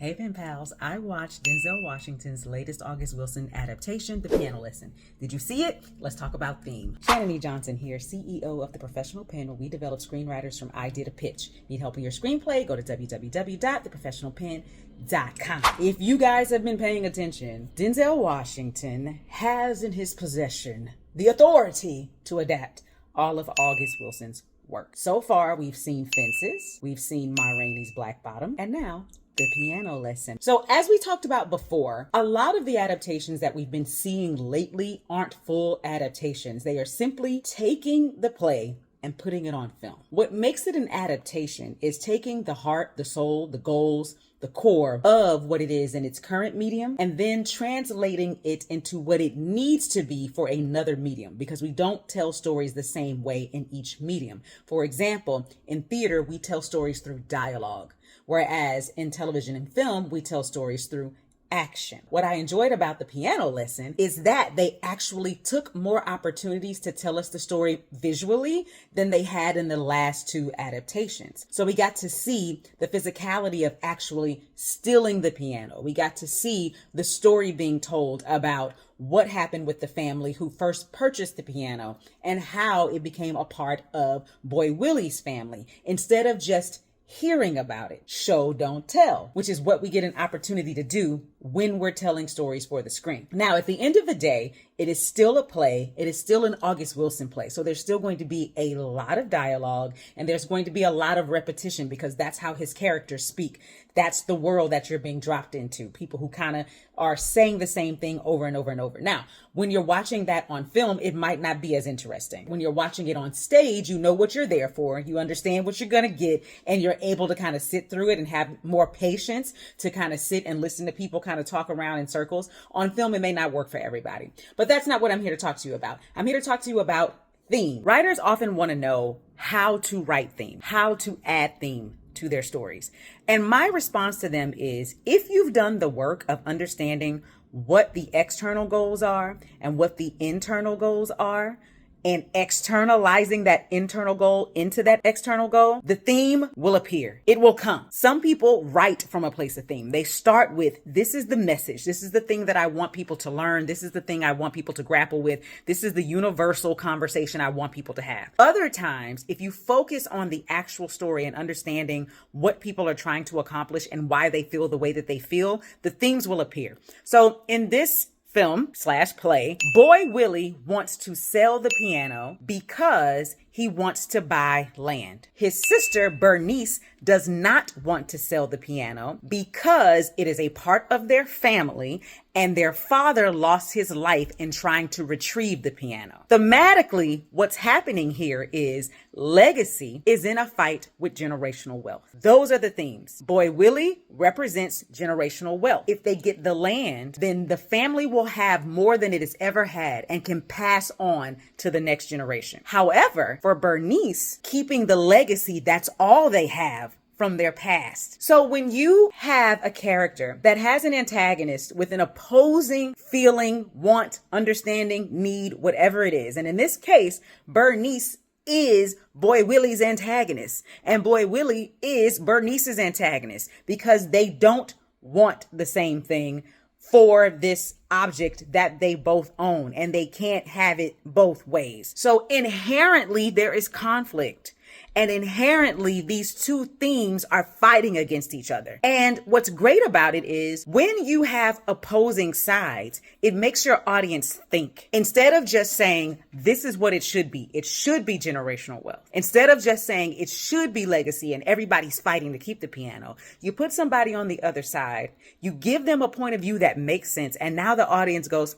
Hey pen pals, I watched Denzel Washington's latest August Wilson adaptation, The Piano Lesson. Did you see it? Let's talk about theme. Shannan Johnson here, CEO of The Professional Pen, where we develop screenwriters from idea to pitch. Need help in your screenplay? Go to www.theprofessionalpen.com. If you guys have been paying attention, Denzel Washington has in his possession the authority to adapt all of August Wilson's work. So far, we've seen Fences, we've seen Ma Rainey's Black Bottom, and now The Piano Lesson. So as we talked about before, a lot of the adaptations that we've been seeing lately aren't full adaptations. They are simply taking the play and putting it on film. What makes it an adaptation is taking the heart, the soul, the goals, the core of what it is in its current medium, and then translating it into what it needs to be for another medium, because we don't tell stories the same way in each medium. For example, in theater, we tell stories through dialogue, whereas in television and film, we tell stories through action. What I enjoyed about The Piano Lesson is that they actually took more opportunities to tell us the story visually than they had in the last two adaptations. So we got to see the physicality of actually stealing the piano. We got to see the story being told about what happened with the family who first purchased the piano and how it became a part of Boy Willie's family, instead of just hearing about it. Show, don't tell, which is what we get an opportunity to do when we're telling stories for the screen. Now, at the end of the day, it is still a play. It is still an August Wilson play. So there's still going to be a lot of dialogue, and there's going to be a lot of repetition, because that's how his characters speak. That's the world that you're being dropped into. People who kind of are saying the same thing over and over and over. Now, when you're watching that on film, it might not be as interesting. When you're watching it on stage, you know what you're there for. You understand what you're going to get, and you're able to kind of sit through it and have more patience to kind of sit and listen to people kind of talk around in circles. On film, it may not work for everybody, but that's not what I'm here to talk to you about. I'm here to talk to you about theme. Writers often want to know how to write theme, how to add theme to their stories. And my response to them is, if you've done the work of understanding what the external goals are and what the internal goals are, and externalizing that internal goal into that external goal, the theme will appear. It will come. Some people write from a place of theme. They start with, this is the message. This is the thing that I want people to learn. This is the thing I want people to grapple with. This is the universal conversation I want people to have. Other times, if you focus on the actual story and understanding what people are trying to accomplish and why they feel the way that they feel, the themes will appear. So in this film/play, Boy Willie wants to sell the piano because he wants to buy land. His sister Bernice does not want to sell the piano because it is a part of their family and their father lost his life in trying to retrieve the piano. Thematically, what's happening here is legacy is in a fight with generational wealth. Those are the themes. Boy Willie represents generational wealth. If they get the land, then the family will have more than it has ever had and can pass on to the next generation. However, for Bernice, keeping the legacy, that's all they have from their past. So when you have a character that has an antagonist with an opposing feeling, want, understanding, need, whatever it is, and in this case, Bernice is Boy Willie's antagonist, and Boy Willie is Bernice's antagonist, because they don't want the same thing for this object that they both own, and they can't have it both ways. So inherently there is conflict, and inherently these two themes are fighting against each other. And what's great about it is, when you have opposing sides, it makes your audience think. Instead of just saying, this is what it should be generational wealth. Instead of just saying it should be legacy and everybody's fighting to keep the piano, you put somebody on the other side, you give them a point of view that makes sense, and now the audience goes,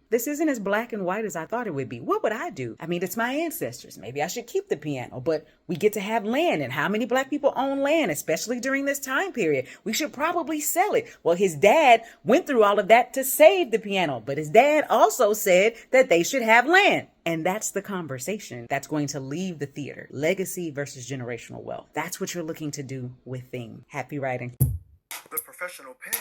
this isn't as black and white as I thought it would be. What would I do? I mean, it's my ancestors. Maybe I should keep the piano, but we get to have land. And how many black people own land, especially during this time period? We should probably sell it. Well, his dad went through all of that to save the piano, but his dad also said that they should have land. And that's the conversation that's going to leave the theater. Legacy versus generational wealth. That's what you're looking to do with theme. Happy writing. The professional pen.